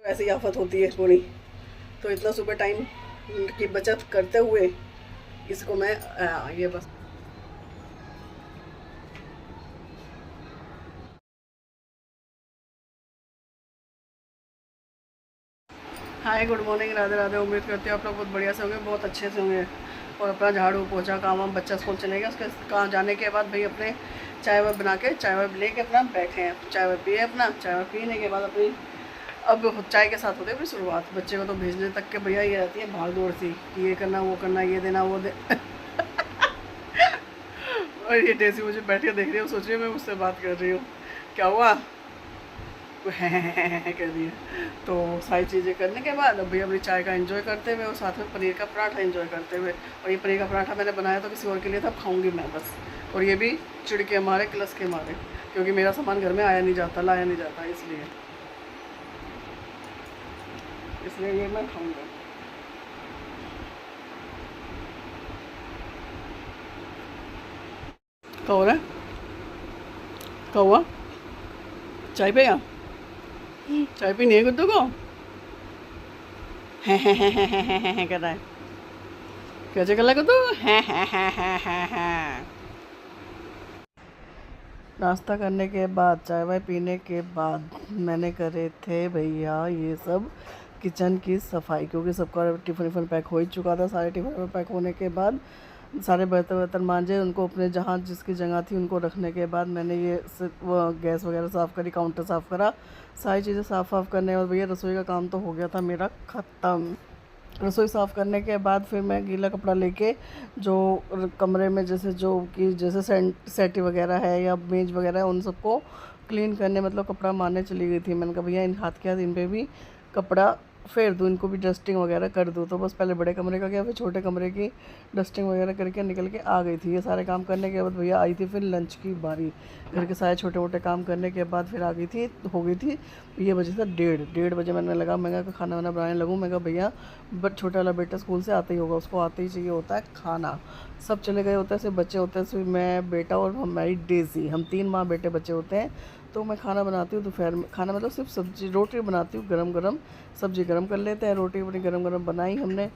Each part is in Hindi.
ऐसी आफत होती है पूरी। तो इतना सुबह टाइम की बचत करते हुए इसको मैं ये बस। हाय, गुड मॉर्निंग, राधे राधे। उम्मीद करती हूँ आप लोग बहुत बढ़िया से होंगे, बहुत अच्छे से होंगे। और अपना झाड़ू पोछा काम वाम, बच्चा स्कूल चले गया, उसके कहाँ जाने के बाद भाई अपने चाय वाय बना के चाय वाय ले के अपना बैठे हैं। चाय वाय पिए, अपना चाय वाय पीने के बाद अपनी अब चाय के साथ होती है अपनी शुरुआत। बच्चे को तो भेजने तक के भैया ये रहती है भाग दौड़ सी कि ये करना वो करना, ये देना वो दे। और ये डेसी मुझे बैठ के देख रही है, सोच रही है मैं मुझसे बात कर रही हूँ। क्या हुआ? कर दिया। तो सारी चीज़ें करने के बाद अब भैया अपनी चाय का एंजॉय करते हुए और साथ में पनीर का पराठा एंजॉय करते हुए। और ये पनीर का पराठा मैंने बनाया तो किसी और के लिए था, खाऊंगी मैं बस। और ये भी चिड़ के मारे, क्लस के मारे, क्योंकि मेरा सामान घर में आया नहीं जाता, लाया नहीं जाता, इसलिए इसलिए ये मैं खाऊंगा। कहो ना, कहो चाय पिया, चाय पीनी है गुड्डू को। है कर रहा है, कैसे कर रहा है गुड्डू? है। नाश्ता करने के बाद, चाय वाय पीने के बाद मैंने करे थे भैया ये सब किचन की सफाई, क्योंकि सबका टिफ़िन विफ़िन पैक हो ही चुका था। सारे टिफ़िन पैक होने के बाद सारे बर्तन वर्तन मांजे, उनको अपने जहाँ जिसकी जगह थी उनको रखने के बाद मैंने ये वो गैस वगैरह साफ़ करी, काउंटर साफ़ करा, सारी चीज़ें साफ़ करने और भैया रसोई का काम तो हो गया था मेरा ख़त्म। रसोई साफ़ करने के बाद फिर मैं गीला कपड़ा लेके जो कमरे में जैसे जो कि जैसे सेटी वगैरह है या मेज वगैरह है उन सबको क्लीन करने, मतलब कपड़ा मारने चली गई थी। मैंने कहा भैया इन हाथ के हाथ इन पे भी कपड़ा फेर दूँ, इनको भी डस्टिंग वगैरह कर दूँ। तो बस पहले बड़े कमरे का किया, फिर छोटे कमरे की डस्टिंग वगैरह करके निकल के आ गई थी। ये सारे काम करने के बाद भैया आई थी फिर लंच की बारी। घर के सारे छोटे मोटे काम करने के बाद फिर आ गई थी, हो गई थी ये बजे था 1:30 बजे। मैंने लगा, मैं कहा खाना वाना बनाने लगूँ। मैं कहा भैया बट छोटा वाला बेटा स्कूल से आता ही होगा, उसको आते ही चाहिए होता है खाना। सब चले गए होते हैं, सिर्फ बच्चे होते हैं, सिर्फ मैं, बेटा और हमारी डेज़ी, हम 3 माँ बेटे बच्चे होते हैं। तो मैं खाना बनाती हूँ दोपहर में, खाना मतलब सिर्फ सब्जी रोटी बनाती हूँ, गरम गरम सब्जी गरम कर लेते हैं, रोटी अपनी गरम गरम बनाई हमने।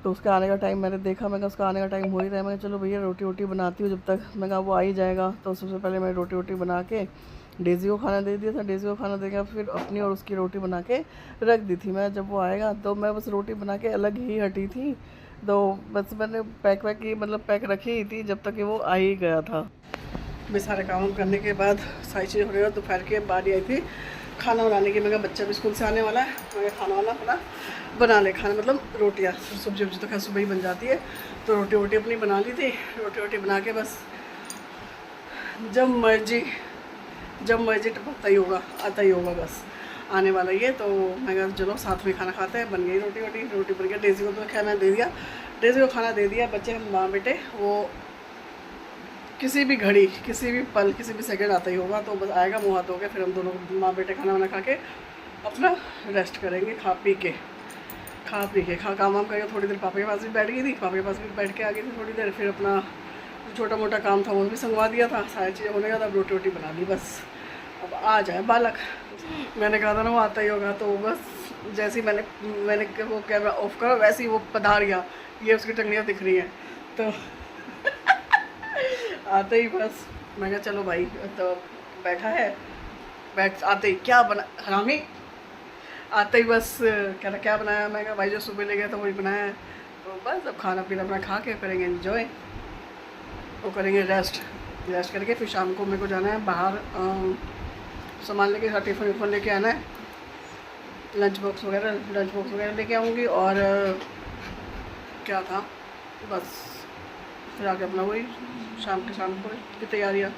तो उसका आने का टाइम मैंने देखा, मैं कहा उसका आने का टाइम हो ही रहा है, मैं कहा चलो भैया रोटी वोटी बनाती हूँ जब तक, मैं कहा वो आ ही जाएगा। तो सबसे पहले मैं रोटी वोटी बना के डेज़ी को खाना दे दिया था, डेज़ी को खाना देकर फिर अपनी और उसकी रोटी बना के रख दी थी। मैं जब वो आएगा तो मैं बस रोटी बना के अलग ही हटी थी, तो बस मैंने पैक वैक की, मतलब पैक रखी ही थी जब तक कि वो आ ही गया था। भी सारे काम करने के बाद सारी चीज़ होने के बाद दोपहर की बारी आई थी खाना बनाने की। मैं कहा बच्चा भी स्कूल से आने वाला है, मैं खाना वाना अपना बना ले, खाना मतलब रोटियाँ, सब्जी वब्जी तो खैर सुबह ही बन जाती है। तो रोटी वोटी अपनी बना ली थी, रोटी वोटी बना के बस जब मर्जी टपकता ही होगा, आता ही होगा, बस आने वाला ही है। तो मैं कहा चलो साथ में खाना खाते हैं। बन गई रोटी बन गया। डेज़ी को तो खैर मैं दे दिया, डेज़ी को खाना दे दिया। बच्चे हम माँ बेटे वो किसी भी घड़ी, किसी भी पल, किसी भी सेकंड आता ही होगा। तो बस आएगा, मुँह हाथ हो गया, फिर हम दोनों माँ बेटे खाना वाना खा के अपना रेस्ट करेंगे, खा पी के काम वाम करके थोड़ी देर पापा के पास भी बैठ गई थी, पापा के पास भी बैठ के आ गई थी थोड़ी देर। फिर अपना छोटा मोटा काम था वो भी संगवा दिया था, सारी चीज़ें होने का था। अब रोटी वोटी बना ली, बस अब आ जाए बालक। मैंने कहा था ना वो आता ही होगा। तो बस जैसे ही मैंने वो कैमरा ऑफ करा वैसे ही वो पधार गया। ये उसकी टंगलियाँ दिख रही हैं। तो आते ही बस मैं कहा चलो भाई, तो बैठा है, बैठ आते ही क्या बना हरामी, आते ही बस कह रहा क्या बनाया। मैं कहा भाई जो सुबह ले गया था वही बनाया है। तो बस अब खाना पीना अपना खा के करेंगे एंजॉय, वो करेंगे रेस्ट करके फिर शाम को मेरे को जाना है बाहर, सामान लेके, टिफ़िन विफ़िन लेके आना है, लंच बॉक्स वगैरह लेके आऊँगी। और क्या था, बस फिर आके अपना वही शाम को की तैयारियाँ।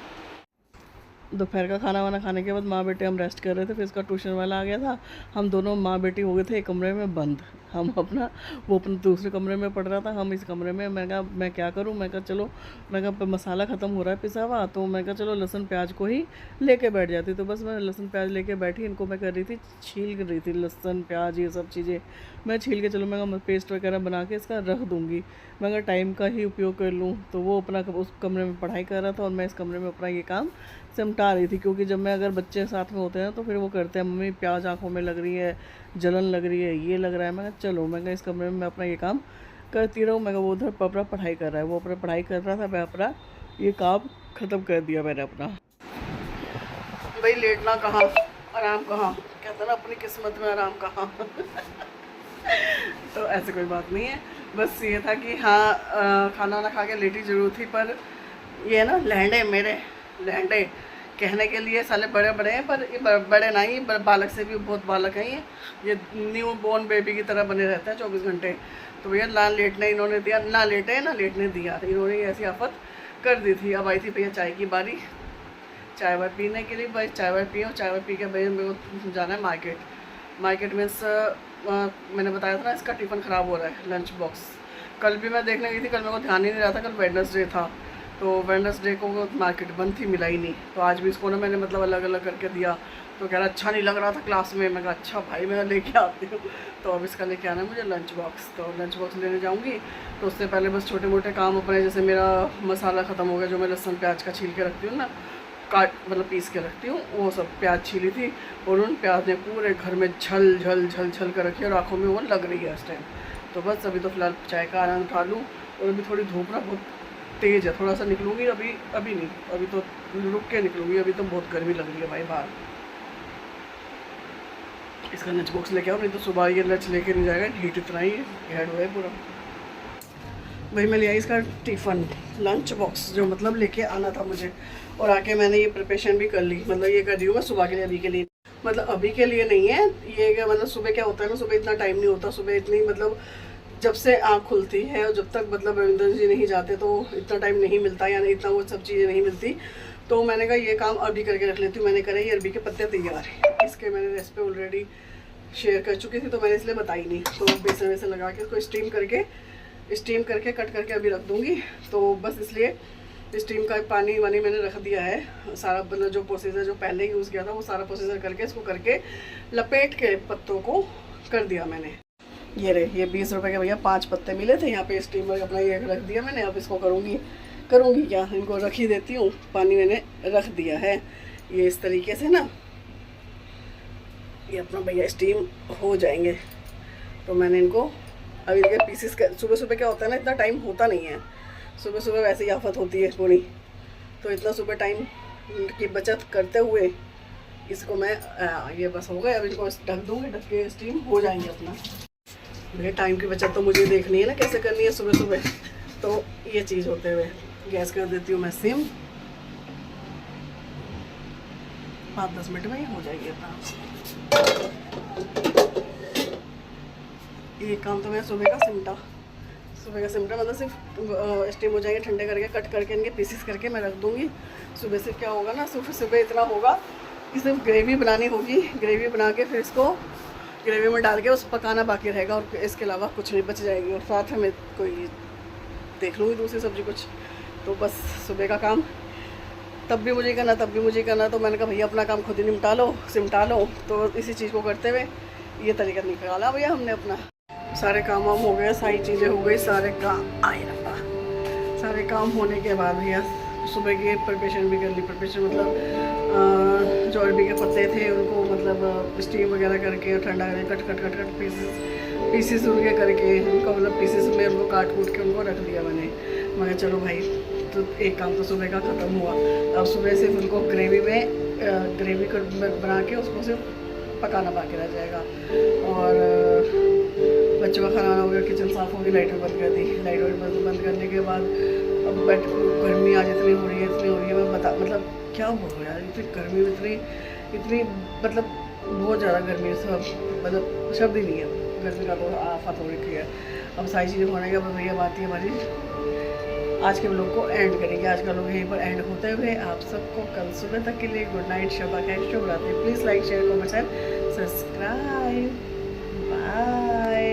दोपहर का खाना वाना खाने के बाद माँ बेटे हम रेस्ट कर रहे थे, फिर इसका ट्यूशन वाला आ गया था। हम दोनों माँ बेटी हो गए थे एक कमरे में बंद। वो अपने दूसरे कमरे में पढ़ रहा था, हम इस कमरे में। मैं कहा मैं क्या करूँ, मैं कहा चलो, मैं कहा मसाला ख़त्म हो रहा है पिसा हुआ, तो मैं कहा चलो लहसुन प्याज को ही लेके बैठ जाती। तो बस मैं लहसुन प्याज लेके बैठी, इनको मैं कर रही थी, छील रही थी लहसुन प्याज ये सब चीज़ें मैं छील के, चलो मैं कहा पेस्ट वगैरह बना के इसका रख दूँगी, मैं अगर टाइम का ही उपयोग कर लूँ। तो वो अपना उस कमरे में पढ़ाई कर रहा था और मैं इस कमरे में अपना ये काम सिमटा रही थी, क्योंकि जब मैं अगर बच्चे साथ में होते हैं तो फिर वो करते हैं, मम्मी प्याज आँखों में लग रही है, जलन लग रही है, ये लग रहा है। मैं कहा चलो, मैं कहा इस कमरे में मैं अपना ये काम करती रहूँ। मैं कहा वो उधर अपना पढ़ाई कर रहा है, वो अपना पढ़ाई कर रहा था, मैं अपना ये काम ख़त्म कर दिया मैंने अपना। भाई लेटना कहाँ, आराम कहाँ, कहते ना अपनी किस्मत में आराम कहाँ। तो ऐसे कोई बात नहीं है, बस ये था कि हाँ खाना वाना खा के लेटी जरूर थी, पर ये ना लहंडे मेरे लहंडे कहने के लिए साले बड़े बड़े हैं, पर ये बड़े नहीं, बालक से भी बहुत बालक हैं ये न्यू बॉर्न बेबी की तरह बने रहते हैं 24 घंटे। तो भैया ना लेटने इन्होंने दिया, ना लेटे ना लेटने दिया, इन्होंने ऐसी आफत कर दी थी। अब आई थी भैया चाय की बारी, चाय वाय पीने के लिए। भाई चाय वाय पियो, चाय वाय पी के भैया मेरे को जाना है मार्केट मीन्स मैंने बताया था ना इसका टिफ़िन ख़राब हो रहा है, लंच बॉक्स। कल भी मैं देखने गई थी, कल मेरे को ध्यान ही नहीं रहा था, कल वेडनेसडे था, तो वेडनेसडे को मार्केट बंद थी, मिला ही नहीं। तो आज भी इसको ना मैंने मतलब अलग अलग करके दिया, तो कह रहा अच्छा नहीं लग रहा था क्लास में। मैं कहा अच्छा भाई मैं लेके आती हूँ। तो अब इसका लेके आना है मुझे लंच बॉक्स, तो लंच बॉक्स लेने जाऊँगी। तो उससे पहले बस छोटे मोटे काम अपने, जैसे मेरा मसाला ख़त्म हो गया, जो मैं लहसुन प्याज का छील के रखती हूँ ना, काट मतलब पीस के रखती हूँ, वो सब प्याज छीली थी और उन प्याज ने पूरे घर में झल झल झल झल कर रखी है और आँखों में वो लग रही है इस टाइम। तो बस अभी तो फ़िलहाल चाय का आनंद उठा लूँ, और अभी थोड़ी धूप ना बहुत तेज़ है, थोड़ा सा निकलूँगी, अभी नहीं, अभी तो रुक के निकलूँगी, अभी तो बहुत गर्मी लग रही है भाई बाहर। इसका लंच बॉक्स लेके आओ, नहीं तो सुबह ये लंच लेके नहीं जाएगा, हीट इतना ही हेड हुआ है पूरा। भाई मैं ले आई इसका टिफ़न लंच बॉक्स, जो मतलब लेके आना था मुझे, और आके मैंने ये प्रिपरेशन भी कर ली, मतलब ये कर रही हूँ मैं सुबह के लिए, अभी के लिए मतलब अभी के लिए नहीं है ये, क्या मतलब सुबह क्या होता है ना, सुबह इतना टाइम नहीं होता, सुबह इतनी मतलब जब से आँख खुलती है और जब तक मतलब रविंद्र जी नहीं जाते तो इतना टाइम नहीं मिलता, यानी इतना वो सब चीज़ें नहीं मिलती। तो मैंने कहा ये काम अभी करके रख लेती हूँ। मैंने करे ये अरबी के पत्ते तैयार, इसके मैंने रेसिपी ऑलरेडी शेयर कर चुकी थी, तो मैंने इसलिए बताई नहीं। तो बेसन वेसन लगा के उसको स्टीम करके कट करके अभी रख दूँगी। तो बस इसलिए स्टीम का पानी वानी मैंने रख दिया है, सारा मतलब जो प्रोसीजर जो पहले यूज़ किया था वो सारा प्रोसीजर करके इसको करके लपेट के पत्तों को कर दिया मैंने। ये रहे, ये 20 रुपए के भैया 5 पत्ते मिले थे, यहाँ पे स्टीमर अपना ये रख दिया मैंने। अब इसको करूँगी क्या, इनको रख ही देती हूँ, पानी मैंने रख दिया है ये इस तरीके से ना, ये अपना भैया स्टीम हो जाएंगे। तो मैंने इनको अभी देखिए पीसेस, सुबह सुबह क्या होता है ना, इतना टाइम होता नहीं है, सुबह सुबह वैसे ही आफत होती है पूरी, तो इतना सुबह टाइम की बचत करते हुए इसको मैं ये बस हो गए। अब इनको ढक दूँगी, ढक के स्टीम हो जाएंगे अपना। भैया टाइम की बचत तो मुझे देखनी है ना कैसे करनी है सुबह सुबह, तो ये चीज़ होते हुए गैस कर देती हूँ मैं सिम, 5-10 मिनट में ही हो जाएगी अपना। ये काम तो मैं सुबह का सिमटा मतलब सिर्फ स्टीम हो जाएंगे, ठंडे करके कट करके इनके पीसेस करके मैं रख दूँगी। सुबह से क्या होगा ना, सुबह इतना होगा कि सिर्फ ग्रेवी बनानी होगी, ग्रेवी बना के फिर इसको ग्रेवी में डाल के उस पकाना बाकी रहेगा, और इसके अलावा कुछ नहीं बच जाएगी, और साथ में कोई देख लूँगी दूसरी सब्ज़ी कुछ। तो बस सुबह का काम तब भी मुझे करना, तो मैंने कहा भैया अपना काम खुद ही सिमटा लो। तो इसी चीज़ को करते हुए ये तरीका निकाला भैया हमने अपना। सारे काम वाम हो गए, सारी चीज़ें हो गई, सारे काम होने के बाद भैया सुबह की प्रिपरेशन भी कर ली। प्रिपरेशन मतलब जो अरबी के पत्ते थे उनको मतलब स्टीम वगैरह करके ठंडा करके कट पीसेस उनके करके उनको मतलब पीसेस में उनको काट कूट के उनको रख दिया मैंने। मगर चलो भाई, तो एक काम तो सुबह का ख़त्म हुआ। अब सुबह सिर्फ उनको ग्रेवी बना के उसको सिर्फ पकाना बाकी रह जाएगा। और बच्चों का खाना हो गया, किचन साफ़ होगी, लाइट बंद कर दी। लाइट बंद करने के बाद अब गर्मी आज इतनी हो रही है, मैं मतलब क्या बोलूँ यार, इतनी गर्मी इतनी मतलब बहुत ज़्यादा गर्मी, सब मतलब शब्द ही नहीं है, गर्मी का तो आफत हो रखी है। अब सारी चीज़ें होने के बाद भैया बात ही हमारी आज के व्लॉग को एंड करेंगे। आज का व्लॉग यहीं पर एंड होते हुए आप सबको कल सुबह तक के लिए गुड नाइट, शबा खैर, शुभ रात्रि। Please like share comment and subscribe. Bye.